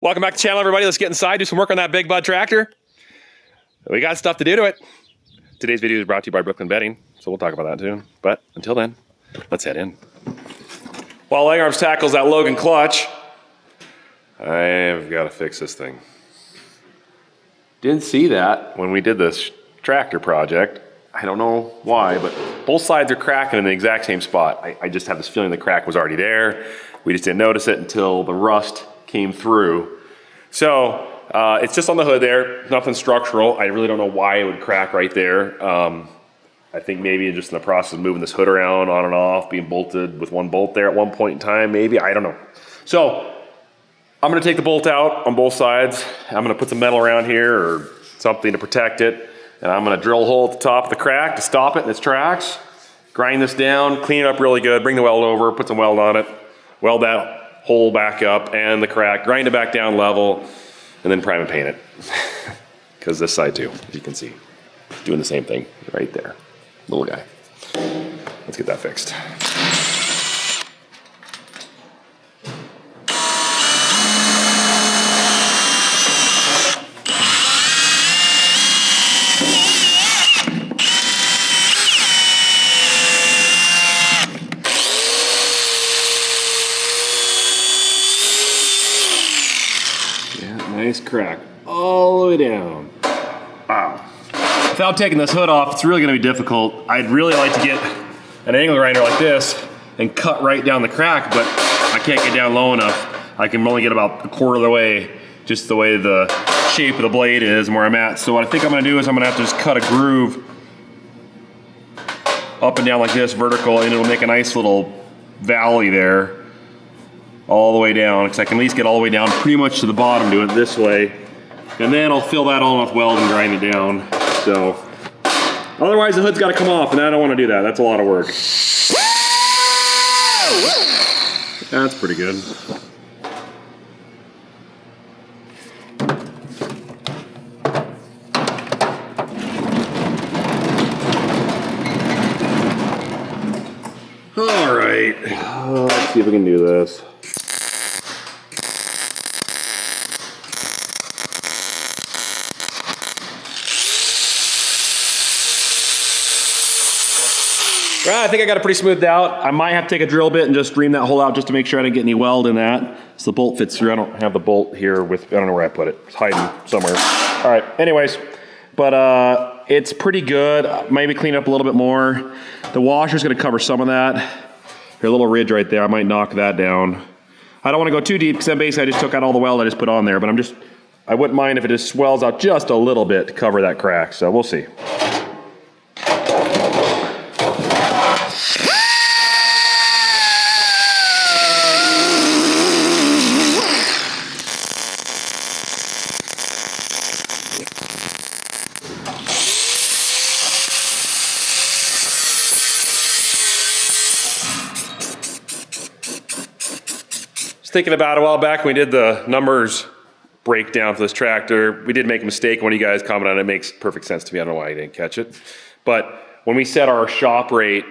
Welcome back to the channel, everybody. Let's get inside, do some work on that Big Bud tractor. We got stuff to do to it. Today's video is brought to you by Brooklyn Bedding, so we'll talk about that too. But until then, let's head in. While Langarms tackles that Logan clutch, I've got to fix this thing. Didn't see that when we did this tractor project. I don't know why, but both sides are cracking in the exact same spot. I just have this feeling the crack was already there. We just didn't notice it until the rust came through. So it's just on the hood there, nothing structural. I really don't know why it would crack right there. I think maybe just in the process of moving this hood around on and off, being bolted with one bolt there at one point in time, maybe, I don't know. So I'm gonna take the bolt out on both sides. I'm gonna put some metal around here or something to protect it. And I'm gonna drill a hole at the top of the crack to stop it in its tracks. Grind this down, clean it up really good, bring the weld over, put some weld on it, weld that hole back up and the crack, grind it back down level, and then prime and paint it. Because this side too, as you can see, doing the same thing right there. Little guy. Let's get that fixed. Nice crack all the way down. Wow. Without taking this hood off, it's really gonna be difficult. I'd really like to get an angle grinder like this and cut right down the crack, but I can't get down low enough. I can only get about a quarter of the way, just the way the shape of the blade is and where I'm at. So what I think I'm gonna do is I'm gonna have to just cut a groove up and down like this, vertical, and it'll make a nice little valley there. All the way down, because I can at least get all the way down pretty much to the bottom, do it this way. And then I'll fill that all in with weld and grind it down. So, otherwise the hood's gotta come off, and I don't wanna do that. That's a lot of work. That's pretty good. All right, let's see if we can do this. Well, I think I got it pretty smoothed out. I might have to take a drill bit and just ream that hole out just to make sure I didn't get any weld in that. So the bolt fits through. I don't have the bolt here with, I don't know where I put it. It's hiding somewhere. All right, anyways, but it's pretty good. Maybe clean up a little bit more. The washer's gonna cover some of that. There's a little ridge right there. I might knock that down. I don't wanna go too deep because then basically I just took out all the weld I just put on there, but I wouldn't mind if it just swells out just a little bit to cover that crack, so we'll see. Thinking about it a while back when we did the numbers breakdown for this tractor, we did make a mistake. One of you guys commented on it. It makes perfect sense to me. I don't know why you didn't catch it. But when we set our shop rate,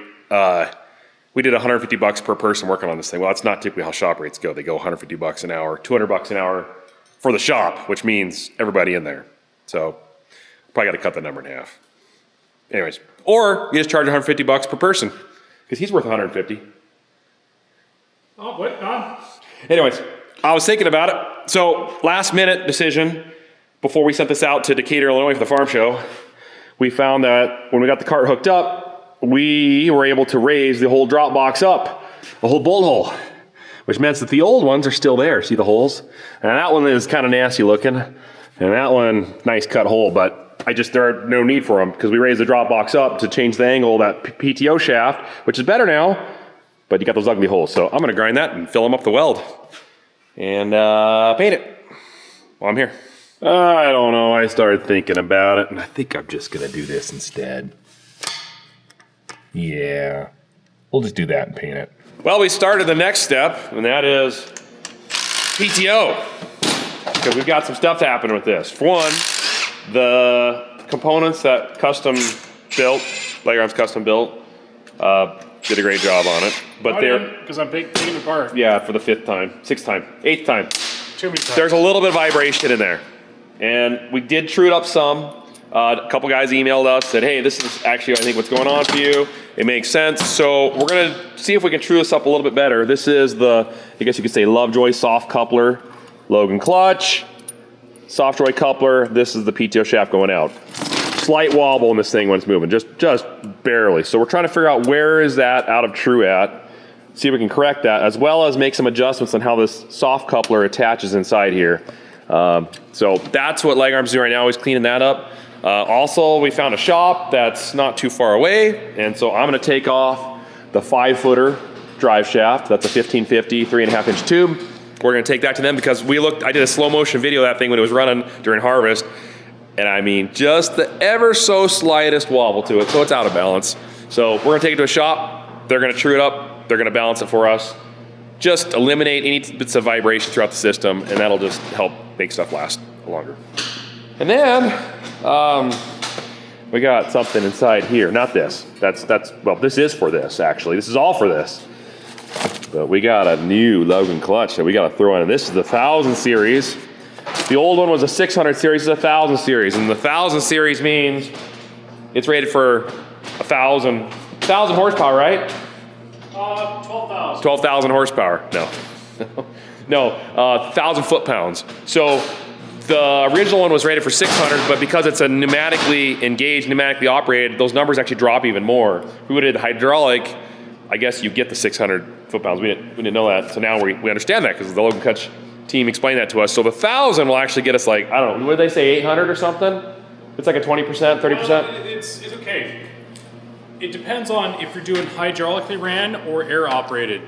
we did 150 bucks per person working on this thing. Well, that's not typically how shop rates go. They go 150 bucks an hour, 200 bucks an hour for the shop, which means everybody in there. So probably got to cut the number in half. Anyways, or you just charge 150 bucks per person because he's worth 150. Oh, what? Anyways, I was thinking about it. So last minute decision before we sent this out to Decatur, Illinois for the farm show, we found that when we got the cart hooked up, we were able to raise the whole drop box up, the whole bolt hole, which meant that the old ones are still there. See the holes? And that one is kind of nasty looking. And that one, nice cut hole, but there are no need for them because we raised the drop box up to change the angle of that PTO shaft, which is better now. But you got those ugly holes, so I'm gonna grind that and fill them up with weld and paint it while I'm here. I don't know, I started thinking about it and I think I'm just gonna do this instead. Yeah, we'll just do that and paint it. Well, we started the next step and that is PTO, because we've got some stuff happening with this. For one, the components that custom built, Langarms custom built, did a great job on it. But they're, because I'm taking it apart. Yeah, for the 5th time, 6th time, 8th time. Too many times. there's a little bit of vibration in there. And we did true it up some. A couple guys emailed us, said, hey, this is actually, I think, what's going on for you. It makes sense. So we're going to see if we can true this up a little bit better. This is the, I guess you could say, Lovejoy soft coupler, Logan clutch, Softjoy coupler. This is the PTO shaft going out. Slight wobble in this thing when it's moving, just barely. So we're trying to figure out where is that out of true at, see if we can correct that, as well as make some adjustments on how this soft coupler attaches inside here. So that's what Leg Arm's doing right now, he's cleaning that up. Also, we found a shop that's not too far away, and so I'm gonna take off the 5-footer drive shaft. That's a 1550, 3.5-inch tube. We're gonna take that to them because I did a slow motion video of that thing when it was running during harvest, and I mean, just the ever so slightest wobble to it, so it's out of balance. So we're gonna take it to a shop, they're gonna true it up, they're gonna balance it for us, just eliminate any bits of vibration throughout the system, and that'll just help make stuff last longer. And then, we got something inside here. Not this. Well, this is for this, actually. This is all for this. But we got a new Logan clutch that we got to throw in. And this is the 1000 series. The old one was a 600 series. It's a 1000 series. And the 1000 series means it's rated for 1,000 horsepower, right? 12,000. 12,000 horsepower. No. No, 1,000 foot-pounds. So the original one was rated for 600, but because it's a pneumatically engaged, pneumatically operated, those numbers actually drop even more. If we would have did hydraulic, I guess you get the 600 foot-pounds. We didn't know that, so now we understand that because the Logan Clutch team explained that to us. So the 1,000 will actually get us like, I don't know, what did they say, 800 or something? It's like a 20%, 30%? Well, it's okay. It depends on if you're doing hydraulically ran or air operated.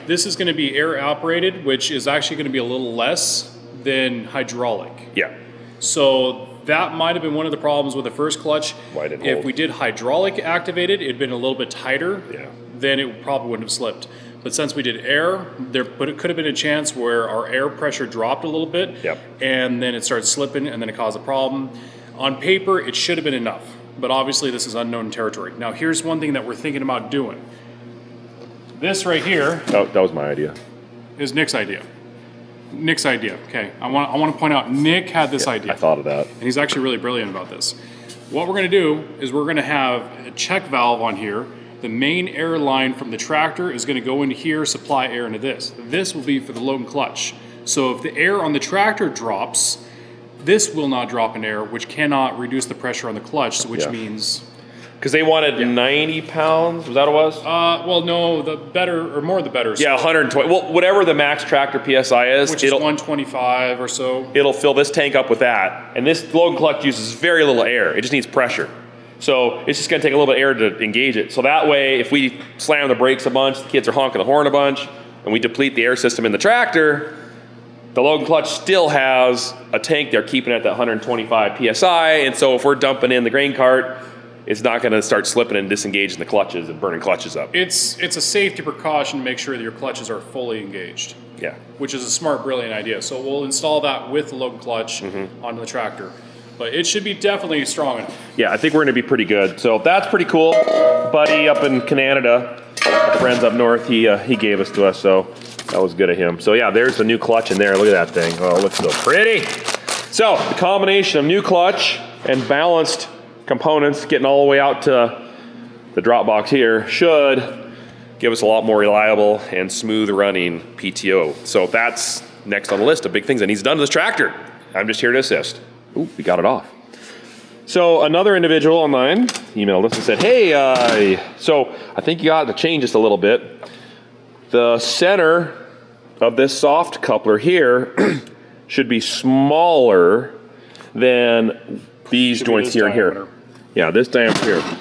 This is going to be air operated, which is actually going to be a little less than hydraulic. Yeah. So that might have been one of the problems with the first clutch. Why didn't if hold? we did hydraulic activated, it'd been a little bit tighter. Yeah. Then it probably wouldn't have slipped. But since we did air, but it could have been a chance where our air pressure dropped a little bit. Yep. And then it started slipping, and then it caused a problem. On paper, it should have been enough. But obviously, this is unknown territory. Now, here's one thing that we're thinking about doing. This right here That was my idea. is Nick's idea. Nick's idea. Okay, I want to point out Nick had this idea. I thought of that. And he's actually really brilliant about this. What we're going to do is we're going to have a check valve on here. The main air line from the tractor is going to go into here, supply air into this. This will be for the Logan clutch. So if the air on the tractor drops, this will not drop in air, which cannot reduce the pressure on the clutch, which Yeah. means... Because they wanted 90 pounds, was that what it was? well, no, the better, or more the better. Yeah, 120. Well, whatever the max tractor PSI is, Which is 125 or so. it'll fill this tank up with that. And this Logan clutch uses very little air. It just needs pressure. So it's just gonna take a little bit of air to engage it. So that way, if we slam the brakes a bunch, the kids are honking the horn a bunch, and we deplete the air system in the tractor, the Logan clutch still has a tank there keeping it at that 125 PSI. And so if we're dumping in the grain cart, it's not gonna start slipping and disengaging the clutches and burning clutches up. It's a safety precaution to make sure that your clutches are fully engaged. Yeah. Which is a smart, brilliant idea. So we'll install that with the Logan clutch onto the tractor. But it should be definitely strong enough. Yeah, I think we're gonna be pretty good. So that's pretty cool. Buddy up in Canada, friends up north, he gave us to us, so that was good of him. So yeah, there's the new clutch in there. Look at that thing. Oh, it looks so pretty. So the combination of new clutch and balanced components getting all the way out to the drop box here should give us a lot more reliable and smooth running PTO. So that's next on the list of big things that needs done to this tractor. I'm just here to assist. Ooh, we got it off. So another individual online emailed us and said, hey, so I think you got to change this a little bit. The center of this soft coupler here should be smaller than these Should be joints this here and here. diameter. Yeah, this diameter here.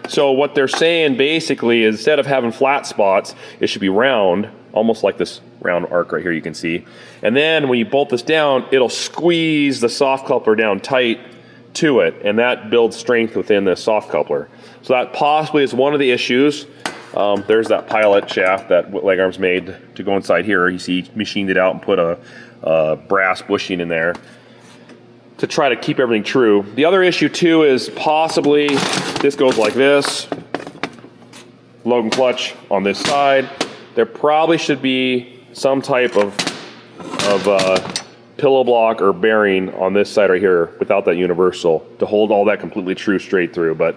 So what they're saying basically is instead of having flat spots, it should be round, almost like this round arc right here you can see. And then when you bolt this down, it'll squeeze the soft coupler down tight to it, and that builds strength within the soft coupler. So that possibly is one of the issues. There's that pilot shaft that Leg Arms made to go inside here. You see he machined it out and put a brass bushing in there to try to keep everything true. The other issue too is possibly this goes like this. Logan clutch on this side. There probably should be some type of pillow block or bearing on this side right here without that universal to hold all that completely true straight through. But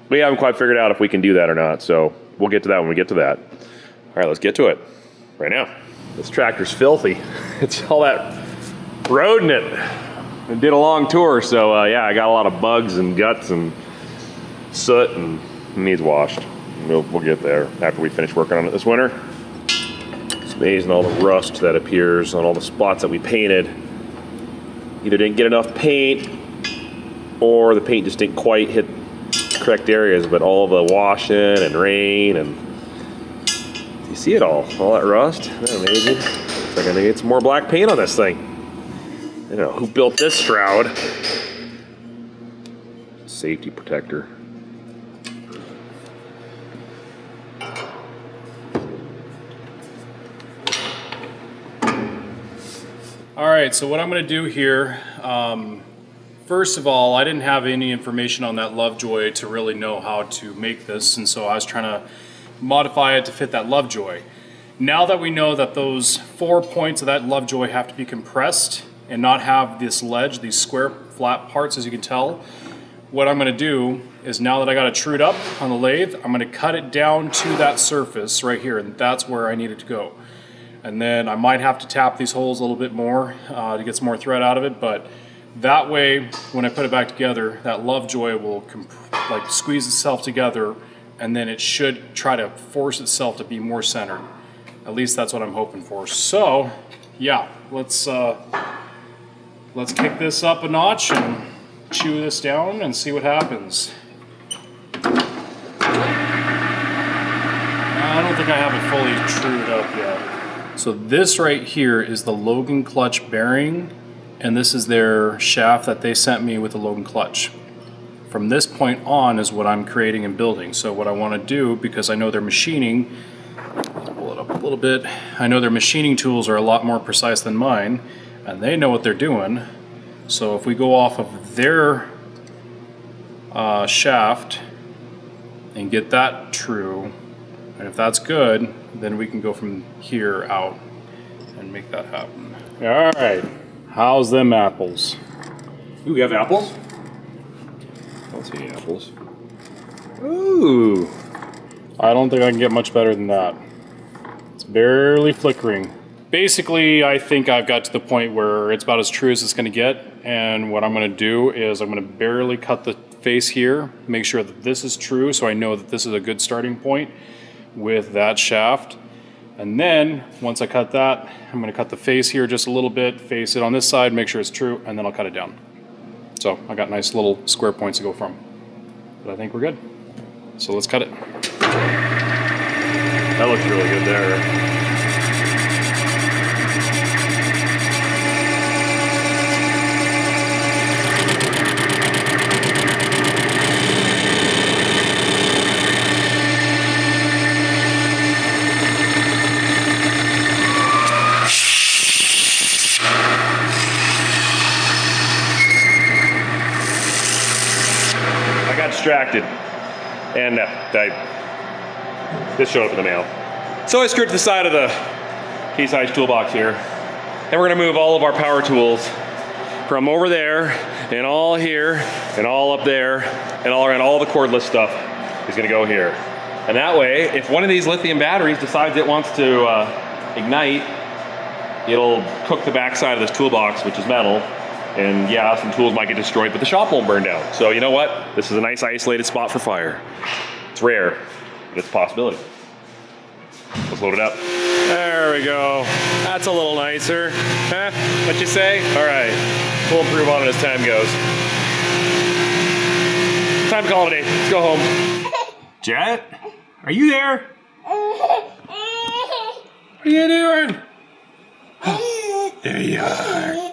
we haven't quite figured out if we can do that or not. So we'll get to that when we get to that. All right, let's get to it right now. This tractor's filthy. It's all that road in it. I did a long tour, so yeah, I got a lot of bugs and guts and soot, and it needs washed. We'll get there after we finish working on it this winter. It's amazing all the rust that appears on all the spots that we painted. Either didn't get enough paint, or the paint just didn't quite hit the correct areas, but all the washing and rain, and you see it all that rust. Isn't that amazing? It's like I think it's more black paint on this thing. I don't know who built this shroud. Safety protector. All right, so what I'm going to do here, first of all, I didn't have any information on that Lovejoy to really know how to make this, and so I was trying to modify it to fit that Lovejoy. Now that we know that those 4 points of that Lovejoy have to be compressed and not have this ledge, these square flat parts, as you can tell, what I'm going to do is, now that I got it trued up on the lathe, I'm going to cut it down to that surface right here, and that's where I need it to go. And then I might have to tap these holes a little bit more to get some more thread out of it, but that way, when I put it back together, that Lovejoy will like squeeze itself together, and then it should try to force itself to be more centered. At least that's what I'm hoping for. So, yeah, let's kick this up a notch and chew this down and see what happens. I don't think I have it fully trued up yet. So this right here is the Logan clutch bearing, and this is their shaft that they sent me with the Logan clutch. From this point on is what I'm creating and building. So what I want to do, because I know their machining, let's pull it up a little bit, I know their machining tools are a lot more precise than mine, and they know what they're doing. So if we go off of their shaft and get that true, and if that's good, then we can go from here out and make that happen. All right, how's them apples? Ooh, we have apples? I don't see any apples. Ooh. I don't think I can get much better than that. It's barely flickering. Basically, I think I've got to the point where it's about as true as it's gonna get, and what I'm gonna do is I'm gonna barely cut the face here, make sure that this is true so I know that this is a good starting point with that shaft. And then once I cut that, I'm going to cut the face here just a little bit, face it on this side, make sure it's true, and then I'll cut it down. So I got nice little square points to go from. But I think we're good. So let's cut it. That looks really good there. Distracted, and this showed up in the mail. So I screwed to the side of the Case IH toolbox here, and we're gonna move all of our power tools from over there, and all here, and all up there, and all around. All the cordless stuff is gonna go here. And that way, if one of these lithium batteries decides it wants to ignite, it'll cook the backside of this toolbox, which is metal. And yeah, some tools might get destroyed, but the shop won't burn down. So you know what? This is a nice isolated spot for fire. It's rare, but it's a possibility. Let's load it up. There we go. That's a little nicer. Huh? What you say? All right. We'll improve on it as time goes. Time to call it a day. Let's go home. Jet, are you there? What are you doing? There you are.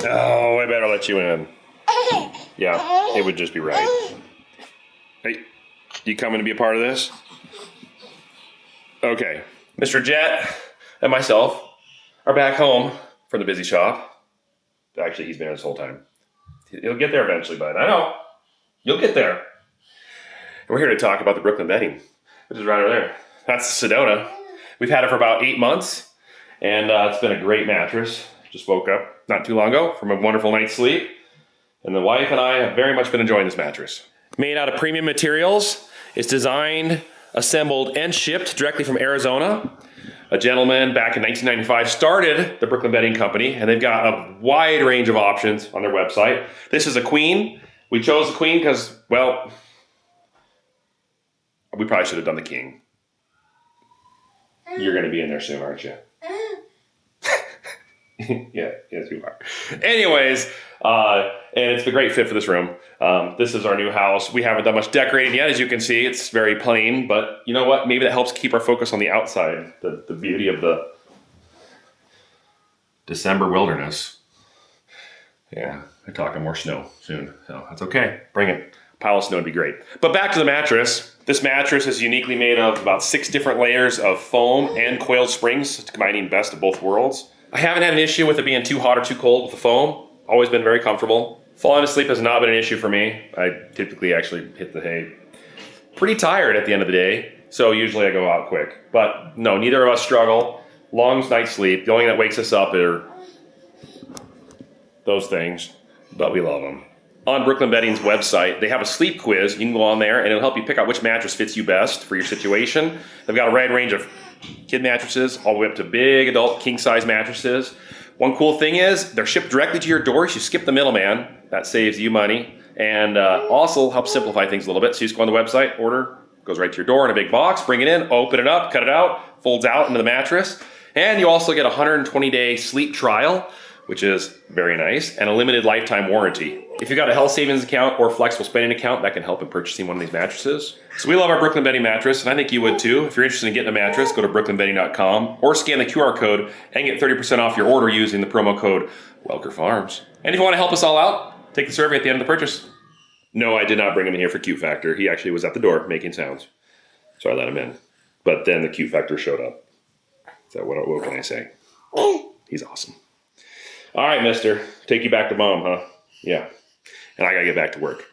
Oh, I better let you in. Yeah, it would just be right. Hey, you coming to be a part of this? Okay. Mr. Jet and myself are back home from the busy shop. Actually, he's been here this whole time. He'll get there eventually, bud. I know. You'll get there. And we're here to talk about the Brooklyn bedding, which is right over there. That's Sedona. We've had it for about 8 months. And it's been a great mattress. Just woke up not too long ago from a wonderful night's sleep. And the wife and I have very much been enjoying this mattress. Made out of premium materials. It's designed, assembled, and shipped directly from Arizona. A gentleman back in 1995 started the Brooklyn Bedding Company, and they've got a wide range of options on their website. This is a queen. We chose the queen because, well, we probably should have done the king. You're going to be in there soon, aren't you? Yeah, yes, you are. Anyways, and it's a great fit for this room. This is our new house. We haven't done much decorating yet, as you can see. It's very plain, but you know what? Maybe that helps keep our focus on the outside, the beauty of the December wilderness. Yeah, they're talking more snow soon, so that's okay. Bring it. A pile of snow would be great. But back to the mattress. This mattress is uniquely made of about 6 different layers of foam and coiled springs, combining best of both worlds. I haven't had an issue with it being too hot or too cold with the foam. Always been very comfortable. Falling asleep has not been an issue for me. I typically actually hit the hay pretty tired at the end of the day, so usually I go out quick. But no, neither of us struggle. Long night's sleep. The only thing that wakes us up are those things, but we love them. On Brooklyn Bedding's website, they have a sleep quiz. You can go on there and it'll help you pick out which mattress fits you best for your situation. They've got a wide range of kid mattresses all the way up to big adult king-size mattresses. One cool thing is they're shipped directly to your door, so you skip the middleman. That saves you money and also helps simplify things a little bit. So you just go on the website, order, goes right to your door in a big box, bring it in, open it up, cut it out, folds out into the mattress. And you also get a 120-day sleep trial, which is very nice, and a limited lifetime warranty. If you've got a health savings account or flexible spending account, that can help in purchasing one of these mattresses. So we love our Brooklyn Bedding mattress, and I think you would too. If you're interested in getting a mattress, go to brooklynbedding.com or scan the QR code and get 30% off your order using the promo code Welker Farms. And if you want to help us all out, take the survey at the end of the purchase. No, I did not bring him in here for Q Factor. He actually was at the door making sounds. So I let him in. But then the Q Factor showed up. So what can I say? He's awesome. All right, mister. Take you back to mom, huh? Yeah. And I gotta get back to work.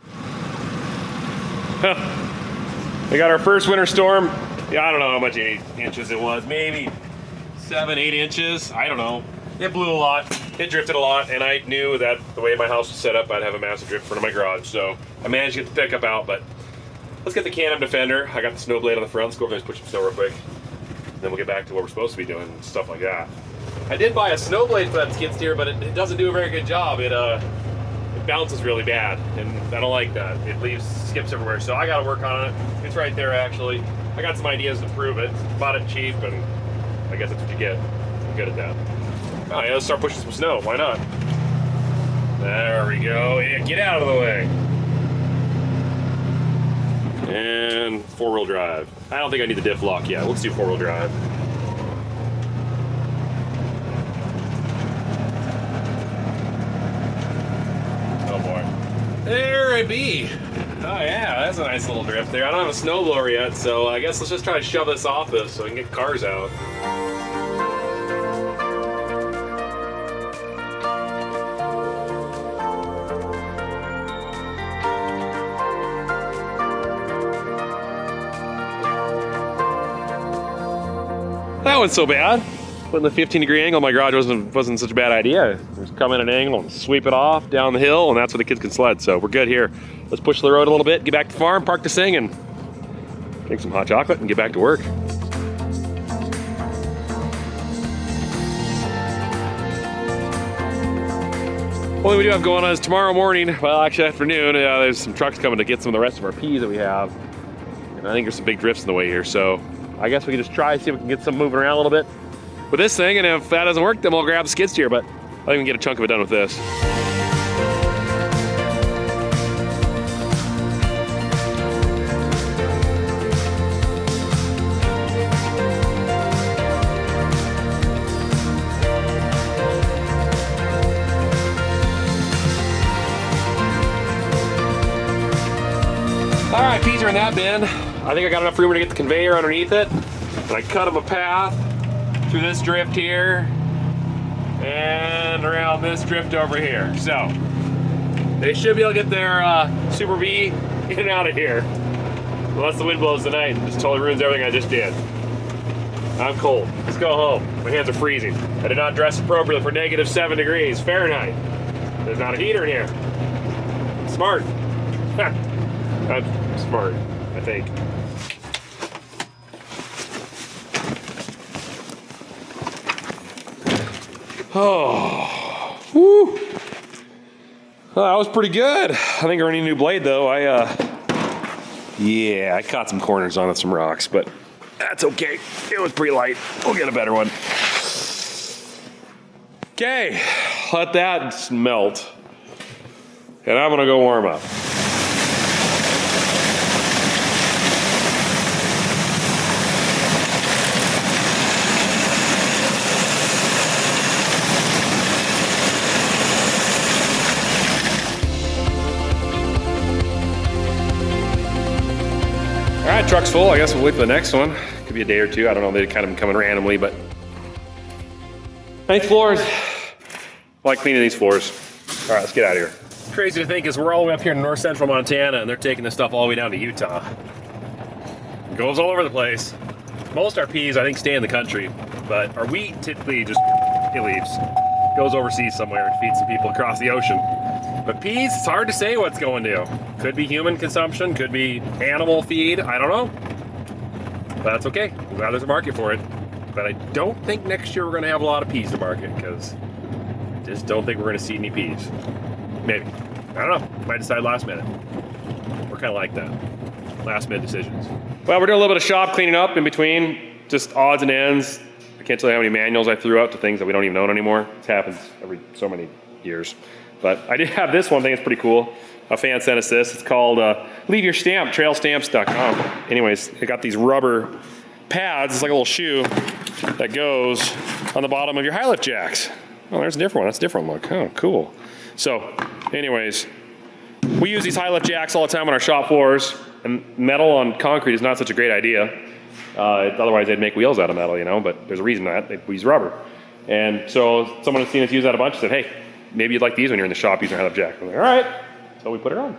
We got our first winter storm. Yeah, I don't know how much inches it was. Maybe 7, 8 inches. I don't know. It blew a lot. It drifted a lot. And I knew that the way my house was set up, I'd have a massive drift in front of my garage. So I managed to get the pickup out. But let's get the Can-Am Defender. I got the snow blade on the front. Let's go over there and push some snow real quick. And then we'll get back to what we're supposed to be doing and stuff like that. I did buy a snow blade for that skid steer, but it doesn't do a very good job. It bounces really bad, and I don't like that. It leaves skips everywhere, so I gotta work on it. It's right there, actually. I got some ideas to prove it. Bought it cheap, and I guess that's what you get. I'm good at that. Oh yeah, let's start pushing some snow. Why not? There we go. Yeah, get out of the way. And 4-wheel drive. I don't think I need the diff lock yet. Let's do 4-wheel drive. There it be. Oh yeah, that's a nice little drift there. I don't have a snowblower yet, so I guess let's just try to shove this off this so we can get cars out. That wasn't so bad. Putting the 15-degree angle in my garage wasn't such a bad idea. Just come in an angle and sweep it off down the hill, and that's where the kids can sled. So we're good here. Let's push the road a little bit, get back to the farm, park this thing, and drink some hot chocolate and get back to work. What we do have going on is tomorrow morning, well actually afternoon, there's some trucks coming to get some of the rest of our peas that we have. And I think there's some big drifts in the way here. So I guess we can just try, see if we can get some moving around a little bit with this thing, and if that doesn't work, then we'll grab the skid steer, but I'll even get a chunk of it done with this. All right, peas are in that bin. I think I got enough room to get the conveyor underneath it, and I cut them a path through this drift here and around this drift over here. So they should be able to get their Super V in and out of here. Unless the wind blows tonight and just totally ruins everything I just did. I'm cold. Let's go home. My hands are freezing. I did not dress appropriately for -7 degrees Fahrenheit. There's not a heater in here. I'm smart. I'm smart, I think. Oh, woo. Well, that was pretty good. I think I need a new blade though. Yeah, I caught some corners on some rocks, but that's okay. It was pretty light. We'll get a better one. Okay, let that melt. And I'm gonna go warm up. All right, truck's full. I guess we'll wait for the next one. Could be a day or two. I don't know. They kind of been coming randomly, but nice floors. I like cleaning these floors. All right, let's get out of here. Crazy to think is we're all the way up here in north central Montana, and they're taking this stuff all the way down to Utah. It goes all over the place. Most our peas, I think, stay in the country, but our wheat typically just it leaves. Goes overseas somewhere and feeds some people across the ocean. But peas, it's hard to say what's going to. Could be human consumption, could be animal feed, I don't know. But that's okay, I'm glad there's a market for it. But I don't think next year we're gonna have a lot of peas to market, because I just don't think we're gonna see any peas. Maybe, I don't know, might decide last minute. We're kinda like that, last minute decisions. Well, we're doing a little bit of shop cleaning up in between, just odds and ends. I can't tell you how many manuals I threw out to things that we don't even own anymore. It happens every so many years. But I did have this one thing, it's pretty cool. A fan sent us this, it's called Leave Your Stamp, trailstamps.com. Anyways, they got these rubber pads, it's like a little shoe that goes on the bottom of your high lift jacks. Oh, there's a different one, that's a different look. Oh, cool. So, anyways, we use these high lift jacks all the time on our shop floors, and metal on concrete is not such a great idea. Otherwise they'd make wheels out of metal, you know, but there's a reason that we use rubber. And so someone had seen us use that a bunch and said, hey, maybe you'd like these when you're in the shop using a high lift jack. I'm like, all right. So we put it on.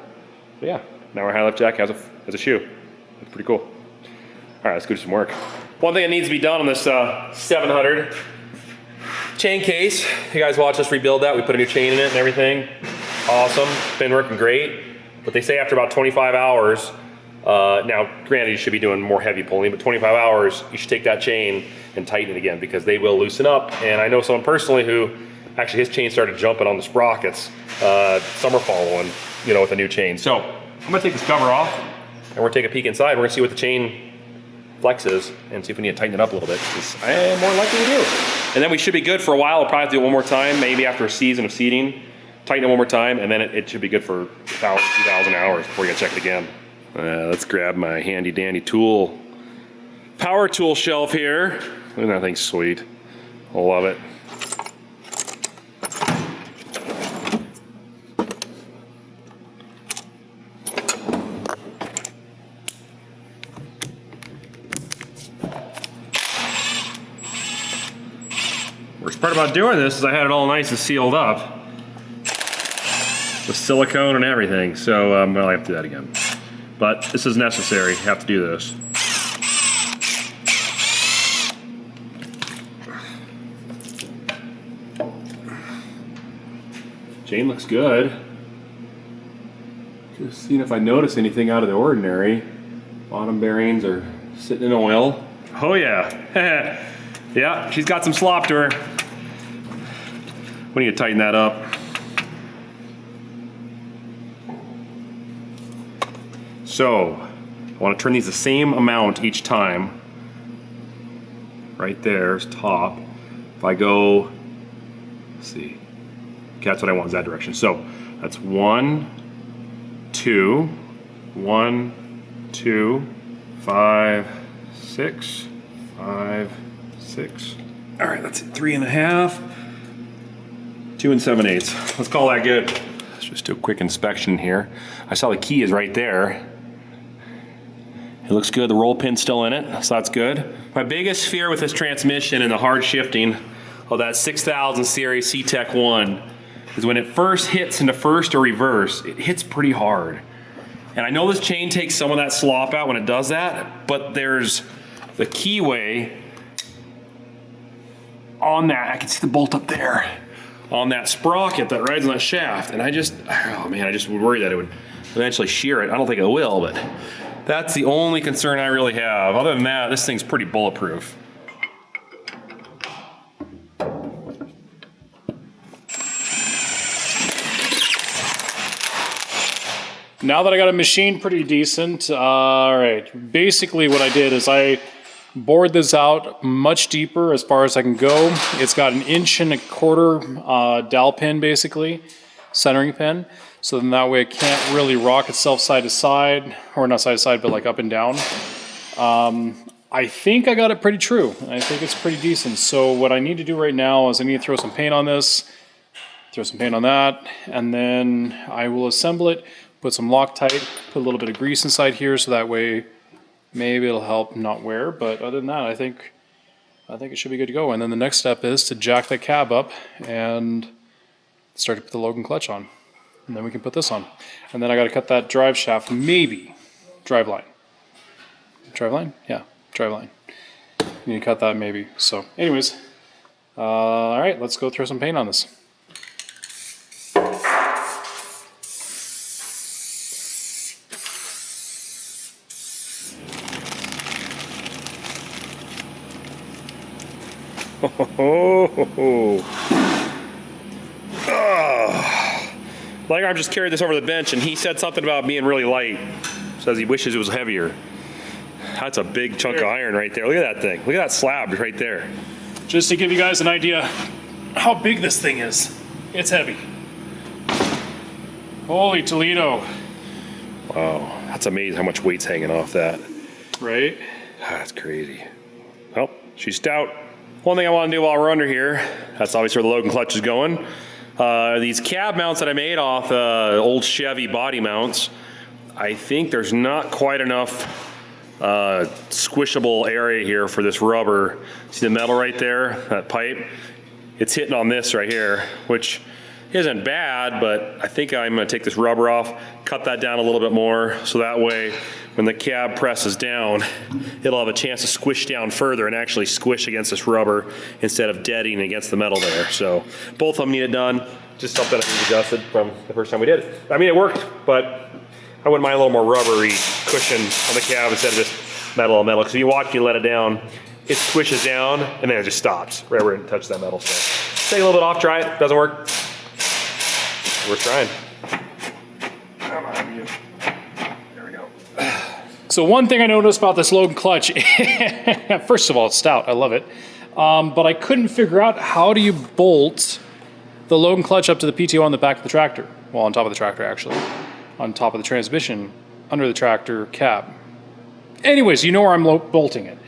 So yeah, now our high lift jack has a shoe. That's pretty cool. All right, let's go do some work. One thing that needs to be done on this 700 chain case. You guys watch us rebuild that. We put a new chain in it and everything. Awesome, been working great. But they say after about 25 hours, now granted you should be doing more heavy pulling, but 25 hours, you should take that chain and tighten it again because they will loosen up. And I know someone personally who, actually his chain started jumping on the sprockets, summer following, you know, with a new chain. So I'm gonna take this cover off and we're gonna take a peek inside. We're gonna see what the chain flex is and see if we need to tighten it up a little bit, because I am more likely to do. And then we should be good for a while. We'll probably have to do it one more time, maybe after a season of seeding. Tighten it one more time, and then it should be good for 1,000, 2,000 hours before you gotta check it again. Let's grab my handy dandy tool, power tool shelf here. Isn't that thing sweet? I love it. Worst part about doing this is I had it all nice and sealed up with silicone and everything, so I'll have to do that again. But this is necessary, you have to do this. Chain looks good. Just seeing if I notice anything out of the ordinary. Bottom bearings are sitting in oil. Oh yeah, yeah, she's got some slop to her. We need to tighten that up. So, I want to turn these the same amount each time. Right there's top. If I go, let's see. Okay, that's what I want, is that direction. So, that's 1, 2, 1, 2, 5, 6, 5, 6. All right, that's it, 3.5. 2 7/8. Let's call that good. Let's just do a quick inspection here. I saw the key is right there. It looks good, the roll pin's still in it, so that's good. My biggest fear with this transmission and the hard shifting of that 6000 series C-Tech 1 is when it first hits into first or reverse, it hits pretty hard. And I know this chain takes some of that slop out when it does that, but there's the keyway on that. I can see the bolt up there on that sprocket that rides on that shaft. And I just would worry that it would eventually shear it. I don't think it will, but that's the only concern I really have. Other than that, this thing's pretty bulletproof. Now that I got a machine pretty decent, all right, basically what I did is I bored this out much deeper as far as I can go. It's got 1.25 inch dowel pin, basically, centering pin. So then that way it can't really rock itself side to side, or not side to side, but like up and down. I think I got it pretty true. I think it's pretty decent. So what I need to do right now is I need to throw some paint on this, throw some paint on that, and then I will assemble it, put some Loctite, put a little bit of grease inside here so that way maybe it'll help not wear. But other than that, I think it should be good to go. And then the next step is to jack the cab up and start to put the Logan clutch on. And then we can put this on. And then I got to cut that drive shaft, maybe drive line. Drive line? Yeah, drive line. You need to cut that maybe. So anyways, all right, let's go throw some paint on this. Lagarm just carried this over the bench and he said something about being really light. Says he wishes it was heavier. That's a big chunk of iron right there. Look at that thing. Look at that slab right there. Just to give you guys an idea how big this thing is. It's heavy. Holy Toledo. Wow, that's amazing how much weight's hanging off that. Right? That's crazy. Well, she's stout. One thing I want to do while we're under here, that's obviously where the Logan clutch is going. These cab mounts that I made off old Chevy body mounts, I think there's not quite enough squishable area here for this rubber. See the metal right there, that pipe? It's hitting on this right here, which isn't bad, but I think I'm gonna take this rubber off, cut that down a little bit more, so that way when the cab presses down, it'll have a chance to squish down further and actually squish against this rubber instead of deading against the metal there. So both of them need it done. Just something I adjusted from the first time we did it. I mean, it worked, but I wouldn't mind a little more rubbery cushion on the cab instead of just metal on metal. Because you watch, you let it down, it squishes down, and then it just stops right where it touches that metal. So take a little bit off, try it. Doesn't work. We're trying. Come on, you. There we go. So one thing I noticed about this Logan clutch, first of all, it's stout. I love it. But I couldn't figure out how do you bolt the Logan clutch up to the PTO on the back of the tractor. Well, on top of the tractor, actually. On top of the transmission, under the tractor cab. Anyways, you know where I'm bolting it.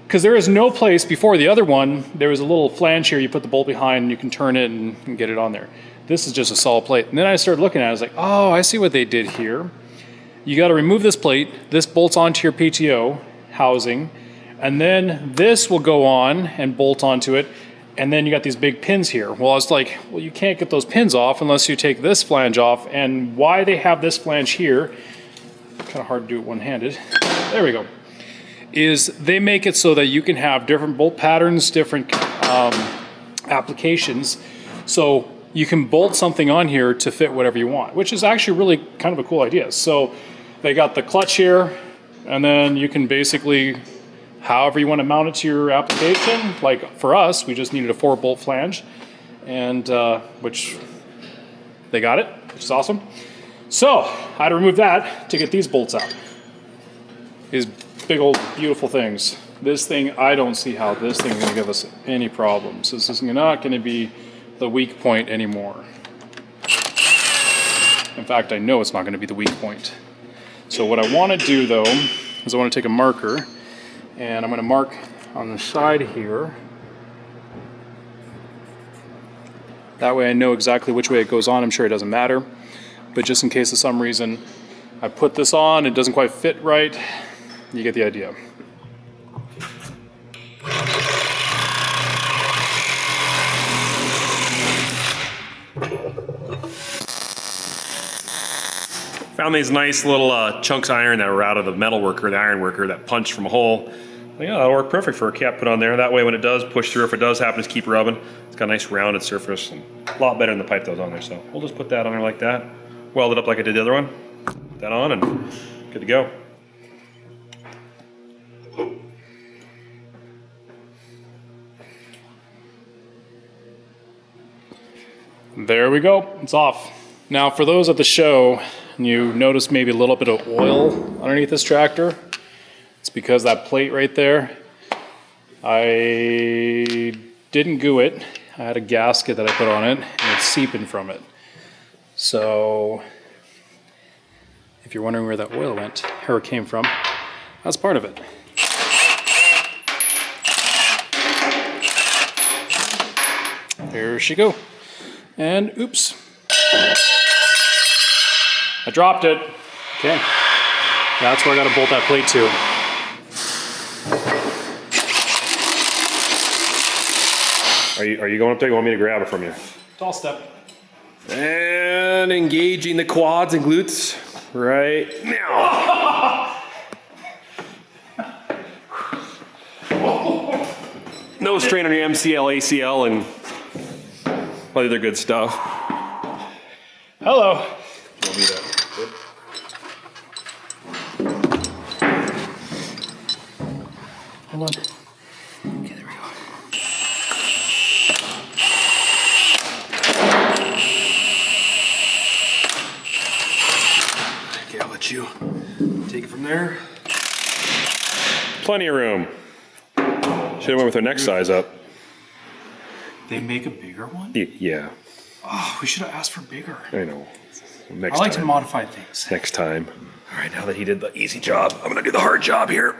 Because there is no place, before the other one, there was a little flange here, you put the bolt behind and you can turn it and get it on there. This is just a solid plate. And then I started looking at it, I was like, oh, I see what they did here. You gotta remove this plate, this bolts onto your PTO housing, and then this will go on and bolt onto it, and then you got these big pins here. Well, I was like, well, you can't get those pins off unless you take this flange off, and why they have this flange here, kind of hard to do it one-handed, there we go, is they make it so that you can have different bolt patterns, different applications, so you can bolt something on here to fit whatever you want, which is actually really kind of a cool idea. So they got the clutch here, and then you can basically, however you want to mount it to your application. Like for us, we just needed a 4-bolt flange, and which they got it, which is awesome. So I had to remove that to get these bolts out. These big old beautiful things. This thing, I don't see how this thing is going to give us any problems. This is not going to be the weak point anymore. In fact, I know it's not going to be the weak point. So what I want to do though is I want to take a marker and I'm going to mark on the side here. That way I know exactly which way it goes on. I'm sure it doesn't matter, but just in case of some reason I put this on, it doesn't quite fit right, you get the idea. Found these nice little chunks of iron that were out of the metal worker, the iron worker that punched from a hole. Yeah, that'll work perfect for a cap put on there. That way when it does push through, if it does happen to keep rubbing, it's got a nice rounded surface and a lot better than the pipe that was on there. So we'll just put that on there like that. Weld it up like I did the other one. Put that on and good to go. There we go, it's off. Now for those at the show, you notice maybe a little bit of oil underneath this tractor. It's because that plate right there, I didn't goo it. I had a gasket that I put on it and it's seeping from it. So if you're wondering where that oil went, or it came from, that's part of it. There she go. And oops, I dropped it. Okay, that's where I gotta bolt that plate to. Are you going up there? You want me to grab it from you? Tall step. And engaging the quads and glutes right now. No strain on your MCL, ACL, and all the other good stuff. Hello. We'll do that. Hold on. Okay, there we go. Okay, I'll let you take it from there. Plenty of room. Should have went with our next size up. They make a bigger one? Yeah, Oh, we should have asked for bigger. I know. Next I like time. to modify things. Next time. All right, now that he did the easy job, I'm gonna do the hard job here.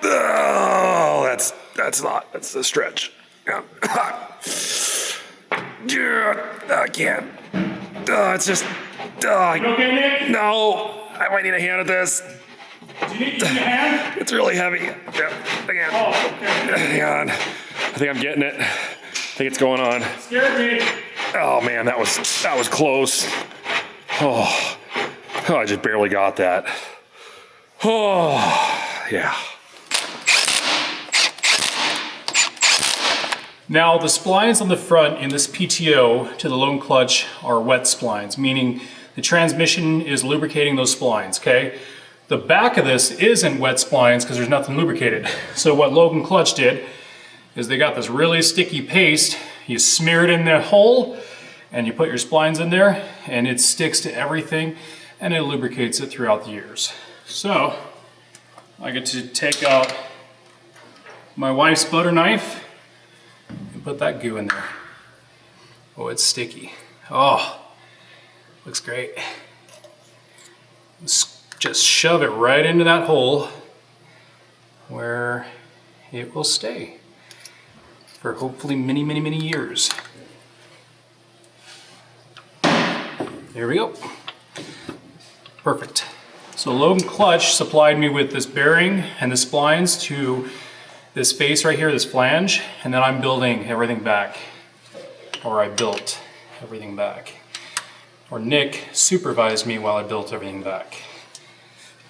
Oh, that's a stretch. Yeah. I can't. It's just. You okay, Nick? No, I might need a hand at this. Do you need a hand? It's really heavy. Yeah, hang on. Oh, okay. Hang on. I think I'm getting it. I think it's going on. Scared me. Oh man, that was close. Oh, I just barely got that. Oh, yeah. Now the splines on the front in this PTO to the lone clutch are wet splines, meaning the transmission is lubricating those splines, okay? The back of this isn't wet splines because there's nothing lubricated. So what Logan Clutch did is they got this really sticky paste, you smear it in the hole, and you put your splines in there, and it sticks to everything, and it lubricates it throughout the years. So, I get to take out my wife's butter knife and put that goo in there. Oh, it's sticky. Oh, looks great. Just shove it right into that hole where it will stay for hopefully many, many, many years. There we go. Perfect. So Logan Clutch supplied me with this bearing and the splines to this face right here, this flange, and then I'm building everything back. Or I built everything back. Or Nick supervised me while I built everything back.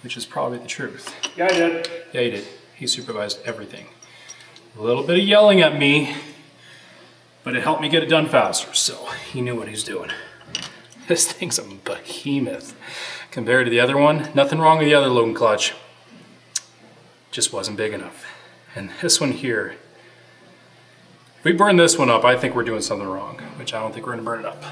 Which is probably the truth. Yeah, I did. Yeah, he did. He supervised everything. A little bit of yelling at me, but it helped me get it done faster, so he knew what he's doing. This thing's a behemoth compared to the other one. Nothing wrong with the other Logan Clutch. Just wasn't big enough. And this one here, if we burn this one up, I think we're doing something wrong, which I don't think we're gonna burn it up.